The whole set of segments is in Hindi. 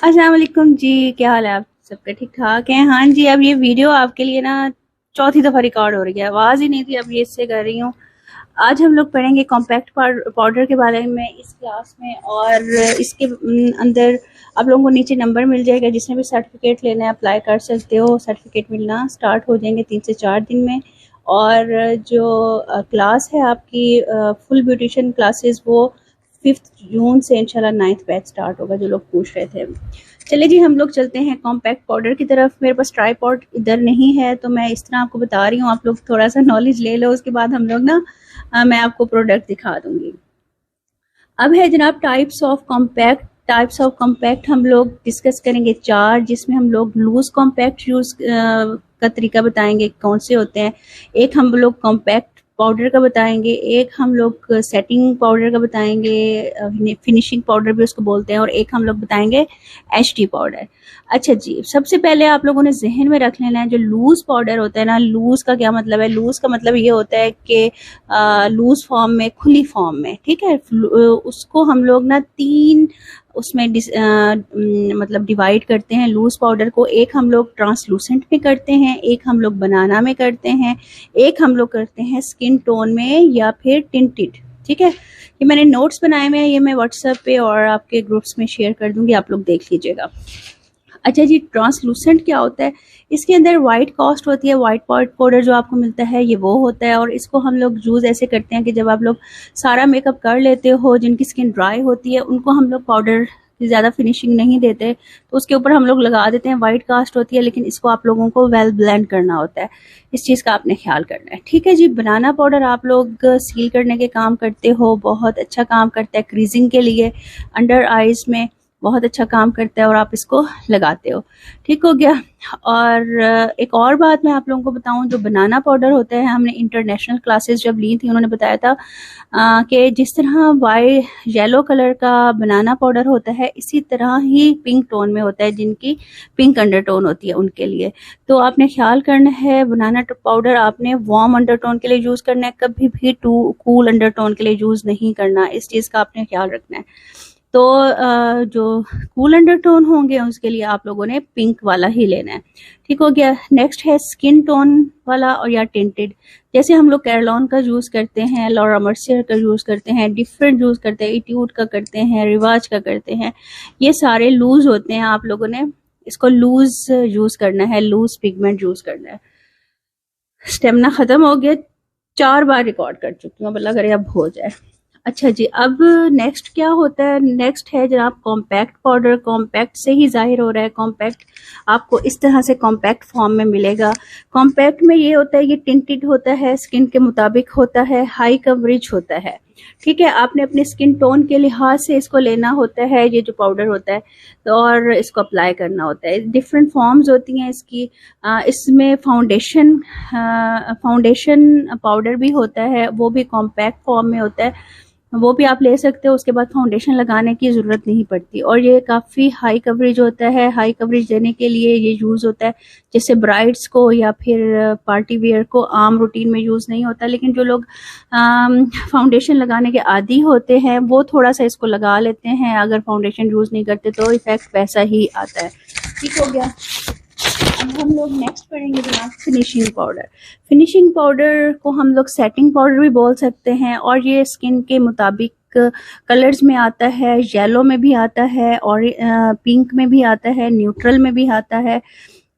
अस्सलाम वालेकुम जी, क्या हाल है? आप सबके ठीक ठाक हैं? हाँ जी, अब ये वीडियो आपके लिए ना चौथी दफ़ा रिकॉर्ड हो रही है। आवाज़ ही नहीं थी, अब ये इससे कर रही हूँ। आज हम लोग पढ़ेंगे कॉम्पैक्ट पाउडर के बारे में इस क्लास में, और इसके अंदर आप लोगों को नीचे नंबर मिल जाएगा। जिसने भी सर्टिफिकेट लेना है अप्लाई कर सकते हो। सर्टिफिकेट मिलना स्टार्ट हो जाएंगे 3 से 4 दिन में। और जो क्लास है आपकी फुल ब्यूटिशियन क्लासेस, वो 5 जून से इंशाल्लाह 9th बैच स्टार्ट होगा, जो लोग पूछ रहे थे। चलिए जी, हम लोग चलते हैं कॉम्पैक्ट पाउडर की तरफ। मेरे पास ट्राईपॉड इधर नहीं है, तो मैं इस तरह आपको बता रही हूँ, आप लोग थोड़ा सा नॉलेज ले लो। उसके बाद हम लोग ना मैं आपको प्रोडक्ट दिखा दूंगी। अब है जनाब types of compact. Types of compact हम लोग डिस्कस करेंगे 4, जिसमें हम लोग लूज कॉम्पैक्ट यूज का तरीका बताएंगे कौन से होते हैं। एक हम लोग कॉम्पैक्ट पाउडर का बताएंगे, एक हम लोग सेटिंग पाउडर का बताएंगे, फिनिशिंग पाउडर भी उसको बोलते हैं, और एक हम लोग बताएंगे एचडी पाउडर। अच्छा जी, सबसे पहले आप लोगों ने जहन में रख लेना है जो लूज पाउडर होता है ना। लूज का क्या मतलब है? लूज का मतलब ये होता है कि लूज फॉर्म में, खुली फॉर्म में, ठीक है। उसको हम लोग ना 3 उसमें मतलब डिवाइड करते हैं लूज पाउडर को। एक हम लोग ट्रांसलूसेंट में करते हैं, एक हम लोग बनाना में करते हैं, एक हम लोग करते हैं स्किन टोन में या फिर टिंटेड, ठीक है। ये मैंने नोट्स बनाए हुए हैं, ये मैं व्हाट्सएप पे और आपके ग्रुप्स में शेयर कर दूंगी, आप लोग देख लीजिएगा। अच्छा जी, ट्रांसलूसेंट क्या होता है? इसके अंदर वाइट कास्ट होती है। वाइट पाउडर जो आपको मिलता है ये वो होता है, और इसको हम लोग यूज़ ऐसे करते हैं कि जब आप लोग सारा मेकअप कर लेते हो, जिनकी स्किन ड्राई होती है, उनको हम लोग पाउडर की ज़्यादा फिनिशिंग नहीं देते, तो उसके ऊपर हम लोग लगा देते हैं। वाइट कास्ट होती है, लेकिन इसको आप लोगों को वेल ब्लेंड करना होता है। इस चीज़ का आपने ख्याल करना है, ठीक है जी। बनाना पाउडर आप लोग सील करने के काम करते हो, बहुत अच्छा काम करता है क्रीजिंग के लिए, अंडर आइज में बहुत अच्छा काम करता है, और आप इसको लगाते हो, ठीक हो गया। और एक और बात मैं आप लोगों को बताऊं, जो बनाना पाउडर होता है, हमने इंटरनेशनल क्लासेस जब ली थी, उन्होंने बताया था कि जिस तरह वाइट येलो कलर का बनाना पाउडर होता है, इसी तरह ही पिंक टोन में होता है, जिनकी पिंक अंडरटोन होती है उनके लिए। तो आपने ख्याल करना है, बनाना पाउडर आपने वार्म अंडरटोन के लिए यूज़ करना है, कभी भी कूल अंडरटोन के लिए यूज़ नहीं करना। इस चीज़ का आपने ख्याल रखना है। तो जो कूल अंडरटोन होंगे उसके लिए आप लोगों ने पिंक वाला ही लेना है, ठीक हो गया। नेक्स्ट है स्किन टोन वाला और या टिंटेड। जैसे हम लोग कैरलॉन का यूज़ करते हैं, लॉरा मर्सियर का यूज़ करते हैं, डिफरेंट यूज़ करते हैं, इट्यूड का करते हैं, रिवाज का करते हैं। ये सारे लूज होते हैं, आप लोगों ने इसको लूज यूज़ करना है, लूज पिगमेंट यूज़ करना है। स्टेमिना ख़त्म हो गया, 4 बार रिकॉर्ड कर चुकी हूँ, अल्लाह करे अब हो जाए। अच्छा जी, अब नेक्स्ट क्या होता है? नेक्स्ट है जनाब कॉम्पैक्ट पाउडर। कॉम्पैक्ट से ही जाहिर हो रहा है, कॉम्पैक्ट आपको इस तरह से कॉम्पैक्ट फॉर्म में मिलेगा। कॉम्पैक्ट में ये होता है, ये टिंटेड होता है, स्किन के मुताबिक होता है, हाई कवरेज होता है, ठीक है। आपने अपने स्किन टोन के लिहाज से इसको लेना होता है, ये जो पाउडर होता है, तो और इसको अप्लाई करना होता है। डिफरेंट फॉर्म्स होती हैं इसकी। इसमें फाउंडेशन पाउडर भी होता है, वो भी कॉम्पैक्ट फॉर्म में होता है, वो भी आप ले सकते हो। उसके बाद फाउंडेशन लगाने की ज़रूरत नहीं पड़ती, और ये काफ़ी हाई कवरेज होता है। हाई कवरेज देने के लिए ये यूज़ होता है, जैसे ब्राइड्स को या फिर पार्टी वेयर को आम रूटीन में यूज़ नहीं होता, लेकिन जो लोग फाउंडेशन लगाने के आदी होते हैं वो थोड़ा सा इसको लगा लेते हैं। अगर फाउंडेशन यूज़ नहीं करते तो इफेक्ट वैसा ही आता है, ठीक हो गया। अब हम लोग नेक्स्ट पढ़ेंगे जनाब फिनिशिंग पाउडर। फिनिशिंग पाउडर को हम लोग सेटिंग पाउडर भी बोल सकते हैं, और ये स्किन के मुताबिक कलर्स में आता है। येलो में भी आता है, और पिंक में भी आता है, न्यूट्रल में भी आता है,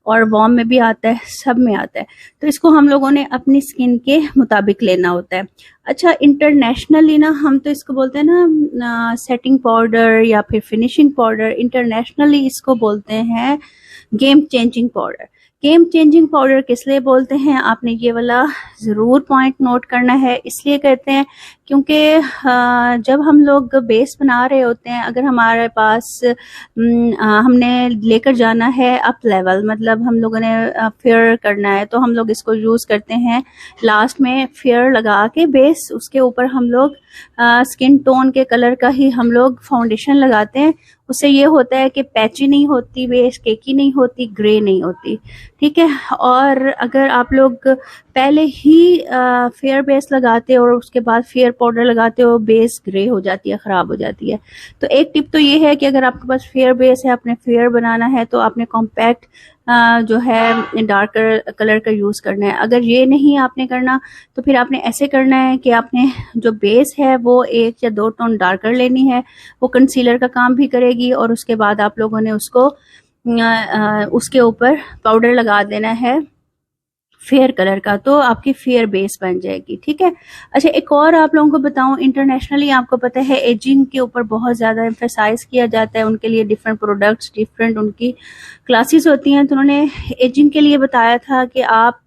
और वार्म में भी आता है, सब में आता है। तो इसको हम लोगों ने अपनी स्किन के मुताबिक लेना होता है। अच्छा, इंटरनेशनली ना हम तो इसको बोलते हैं ना सेटिंग पाउडर या फिर फिनिशिंग पाउडर। इंटरनेशनली इसको बोलते हैं game changing powder. Game changing powder किस लिए बोलते हैं, आपने ये वाला ज़रूर पॉइंट नोट करना है। इसलिए कहते हैं क्योंकि जब हम लोग बेस बना रहे होते हैं, अगर हमारे पास हमने लेकर जाना है अप लेवल, मतलब हम लोगों ने फेयर करना है, तो हम लोग इसको यूज़ करते हैं लास्ट में फेयर लगा के बेस, उसके ऊपर हम लोग स्किन टोन के कलर का ही हम लोग फाउंडेशन लगाते हैं। उससे ये होता है कि पैची नहीं होती बेस, केकी नहीं होती, ग्रे नहीं होती। ठीक है, और अगर आप लोग पहले ही फेयर बेस लगाते हो और उसके बाद फेयर पाउडर लगाते हो, बेस ग्रे हो जाती है, ख़राब हो जाती है। तो एक टिप तो ये है कि अगर आपके पास फेयर बेस है, आपने फेयर बनाना है, तो आपने कॉम्पैक्ट जो है डार्कर कलर का यूज़ करना है। अगर ये नहीं आपने करना तो फिर आपने ऐसे करना है कि आपने जो बेस है वो 1 या 2 टोन डार्कर लेनी है, वो कंसीलर का काम भी करेगी, और उसके बाद आप लोगों ने उसको उसके ऊपर पाउडर लगा देना है फेयर कलर का, तो आपकी फेयर बेस बन जाएगी। ठीक है। अच्छा, एक और आप लोगों को बताऊं, इंटरनेशनली आपको पता है एजिंग के ऊपर बहुत ज़्यादा एम्फेसाइज किया जाता है, उनके लिए डिफरेंट प्रोडक्ट्स, डिफरेंट उनकी क्लासेस होती हैं। तो उन्होंने एजिंग के लिए बताया था कि आप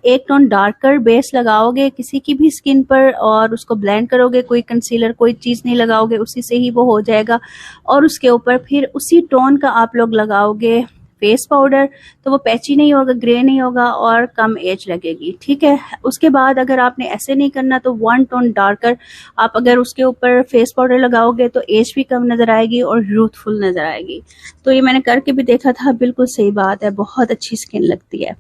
1 टोन डार्कर बेस लगाओगे किसी की भी स्किन पर और उसको ब्लेंड करोगे, कोई कंसीलर कोई चीज़ नहीं लगाओगे, उसी से ही वो हो जाएगा, और उसके ऊपर फिर उसी टोन का आप लोग लगाओगे फेस पाउडर, तो वो पैची नहीं होगा, ग्रे नहीं होगा और कम एज लगेगी। ठीक है। उसके बाद अगर आपने ऐसे नहीं करना तो 1 टोन डार्कर आप अगर उसके ऊपर फेस पाउडर लगाओगे तो एज भी कम नजर आएगी और यूथफुल नजर आएगी। तो ये मैंने करके भी देखा था, बिल्कुल सही बात है, बहुत अच्छी स्किन लगती है।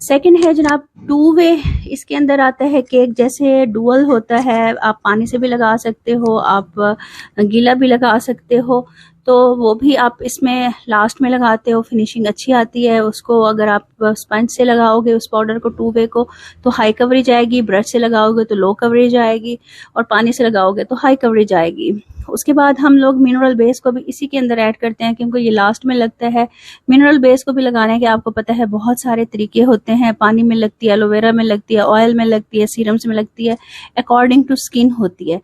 सेकंड है जनाब 2 वे, इसके अंदर आता है केक, जैसे डुअल होता है, आप पानी से भी लगा सकते हो, आप गीला भी लगा सकते हो, तो वो भी आप इसमें लास्ट में लगाते हो, फिनिशिंग अच्छी आती है उसको। अगर आप स्पंज से लगाओगे उस पाउडर को 2 वे को तो हाई कवरेज आएगी, ब्रश से लगाओगे तो लो कवरेज आएगी, और पानी से लगाओगे तो हाई कवरेज आएगी। उसके बाद हम लोग मिनरल बेस को भी इसी के अंदर ऐड करते हैं क्योंकि ये लास्ट में लगता है। मिनरल बेस को भी लगाने के आपको पता है बहुत सारे तरीके होते हैं, पानी में लगती है, एलोवेरा में लगती है, ऑयल में लगती है, सीरम्स में लगती है, अकॉर्डिंग टू स्किन होती है।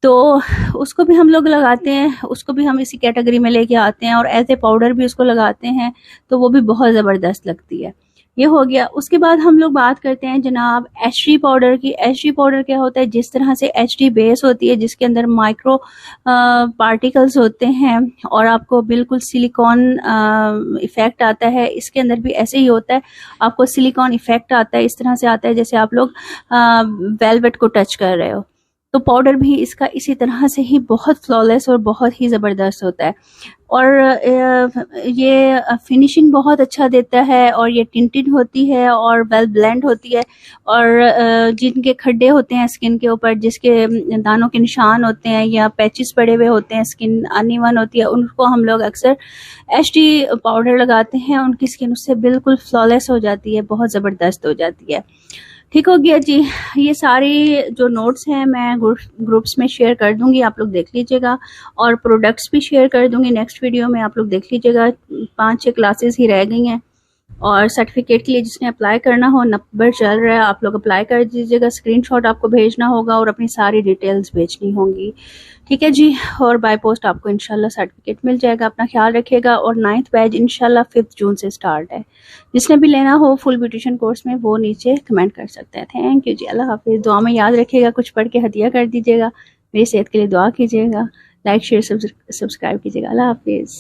तो उसको भी हम लोग लगाते हैं, उसको भी हम इसी कैटेगरी में लेके आते हैं, और एज ए पाउडर भी उसको लगाते हैं, तो वो भी बहुत ज़बरदस्त लगती है। ये हो गया। उसके बाद हम लोग बात करते हैं जनाब एचडी पाउडर की। एचडी पाउडर क्या होता है, जिस तरह से एचडी बेस होती है जिसके अंदर माइक्रो पार्टिकल्स होते हैं और आपको बिल्कुल सिलिकॉन इफेक्ट आता है, इसके अंदर भी ऐसे ही होता है, आपको सिलिकॉन इफेक्ट आता है, इस तरह से आता है जैसे आप लोग वेलवेट को टच कर रहे हो। तो पाउडर भी इसका इसी तरह से ही बहुत फ्लॉलेस और बहुत ही ज़बरदस्त होता है, और ये फिनिशिंग बहुत अच्छा देता है, और ये टिंटेड होती है और वेल ब्लेंड होती है। और जिनके खड्डे होते हैं स्किन के ऊपर, जिसके दानों के निशान होते हैं या पैचेस पड़े हुए होते हैं, स्किन अनइवन होती है, उनको हम लोग अक्सर एचडी पाउडर लगाते हैं, उनकी स्किन उससे बिल्कुल फ्लॉलेस हो जाती है, बहुत ज़बरदस्त हो जाती है। ठीक हो गया जी। ये सारी जो नोट्स हैं मैं ग्रुप्स में शेयर कर दूंगी, आप लोग देख लीजिएगा, और प्रोडक्ट्स भी शेयर कर दूंगी नेक्स्ट वीडियो में, आप लोग देख लीजिएगा। 5-6 क्लासेस ही रह गई हैं, और सर्टिफिकेट के लिए जिसने अप्लाई करना हो, नंबर चल रहा है, आप लोग अप्लाई कर दीजिएगा। स्क्रीनशॉट आपको भेजना होगा और अपनी सारी डिटेल्स भेजनी होंगी। ठीक है जी, और बाय पोस्ट आपको इंशाल्लाह सर्टिफिकेट मिल जाएगा। अपना ख्याल रखिएगा, और 9th बैच इंशाल्लाह 5 जून से स्टार्ट है। जिसने भी लेना हो फुल ब्यूटिशियन कोर्स में वो नीचे कमेंट कर सकते हैं। थैंक यू जी, अल्लाह हाफिज़। दुआ में याद रखिएगा, कुछ पढ़ के हदिया कर दीजिएगा, मेरी सेहत के लिए दुआ कीजिएगा, लाइक शेयर सब्सक्राइब कीजिएगा। अल्लाह हाफिज़।